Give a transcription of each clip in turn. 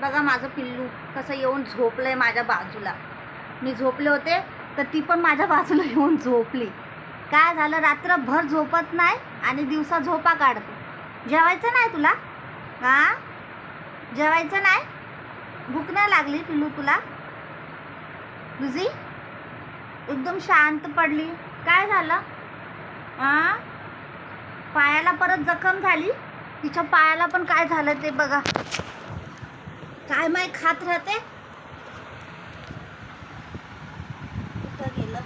बघा माझं पिल्लू कसं येऊन झोपलंय माझ्या बाजूला. मी झोपले होते तर ती पण माझ्या बाजूला येऊन झोपली. काय झालं, रात्रभर झोपत नाही आणि दिवसा झोपा काढते. जेवायचं नाही तुला? हां, जेवायचं नाही? भूक नाही लागली पिल्लू तुला? तुझी एकदम शांत पडली. काय झालं? हां, पायाला परत जखम झाली. तिच्या पायाला पण काय झालं ते बघा. काय माहीत खात राहते. कुठं गेलं?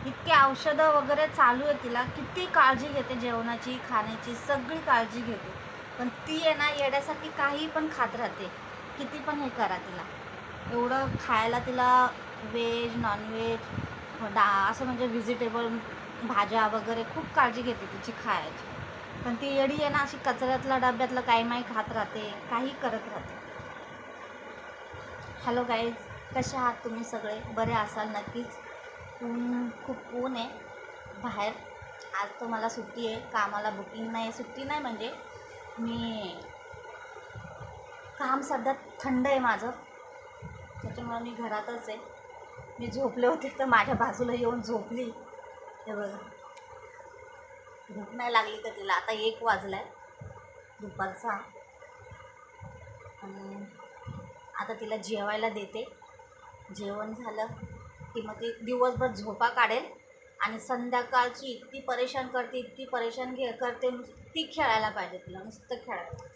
इतके औषधं वगैरे चालू आहे तिला. किती काळजी घेते, जेवणाची खाण्याची सगळी काळजी घेते. पण ती आहे ना येण्यासाठी काही पण खात राहते. किती पण हे करा तिला. एवढं खायला तिला व्हेज नॉनव्हेज असं म्हणजे व्हेजिटेबल भाज्या वगैरे खूप काळजी घेते तिची खायची. पण ती येडी आहे ना अशी कचऱ्यातलं डब्यातलं काही माही खात राहते, काही करत राहते. हॅलो गाईज, कसे आहात तुम्ही सगळे? बरे असाल नक्कीच. खूप ऊन आहे बाहेर. आज तर मला सुट्टी आहे, कामाला बुकिंग नाही. सुट्टी नाही म्हणजे मी काम सध्या थंड आहे माझं, त्याच्यामुळे मी घरातच आहे. मी झोपले होते तर माझ्या बाजूला येऊन झोपली. हे बघा, भूक नाही लागली तर तिला. आता 1 वाजला आहे दुपारचा. आणि आता तिला जेवायला देते. जेवण झालं की मग ती दिवसभर झोपा काढेल आणि संध्याकाळची इतकी परेशान करते, इतकी परेशान करते. नुसती खेळायला पाहिजे तिला, नुसतं खेळायला.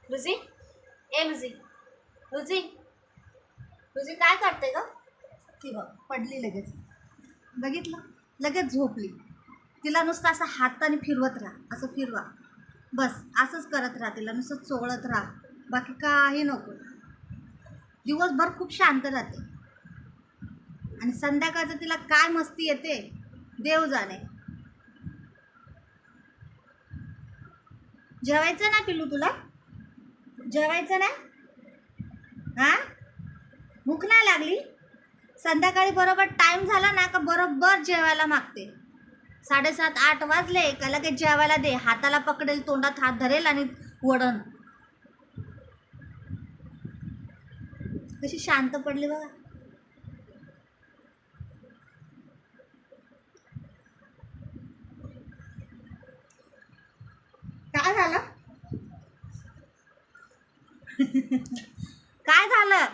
लुझी, ए लुझी, लुझी, लुझी काय करते ग? ती बघ पडली लगेच. बघितलं, लगेच झोपली. तिला नुसतं असं हाताने फिरवत राहा, असं फिरवा बस. असंच करत राहा तिला, नुसतं चोळत राहा, बाकी काही नको. दिवसभर खूप शांत राहते आणि संध्याकाळचं तिला काय मस्ती येते देव जाणे. जेवायचं ना पिल्लू तुला? जेवायचं ना? हां, भूक नाही लागली? संध्याकाळी बरोबर टाईम झाला ना का बरोबर जेवायला मागते. 7:30-8 वाजले का लगेच जेवायला दे. हाताला पकडेल, तोंडात हात धरेल आणि वडण. कशी शांत पडली बघा. काय झालं? काय झालं?